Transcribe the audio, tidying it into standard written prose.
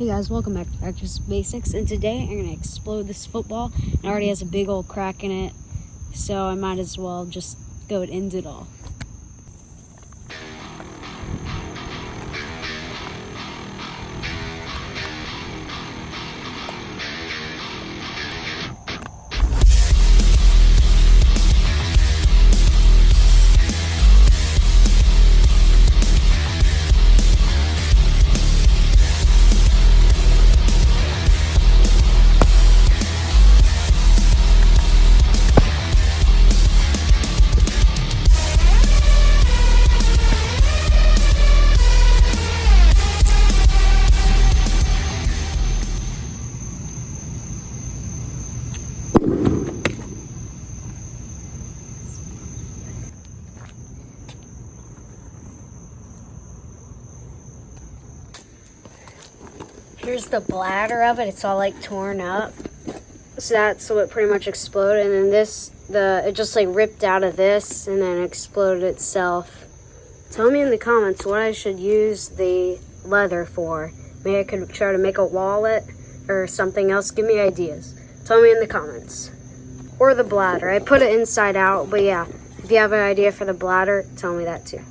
Hey guys, welcome back to Practice Basics, and today I'm going to explode this football. It already has a big old crack in it, so I might as well just go and end it all. Here's the bladder of it. It's all like torn up. So that's what pretty much exploded. And then it just like ripped out of this and then exploded itself. Tell me in the comments what I should use the leather for. Maybe I could try to make a wallet or something else. Give me ideas. Tell me in the comments. Or the bladder. I put it inside out, but yeah, if you have an idea for the bladder, tell me that too.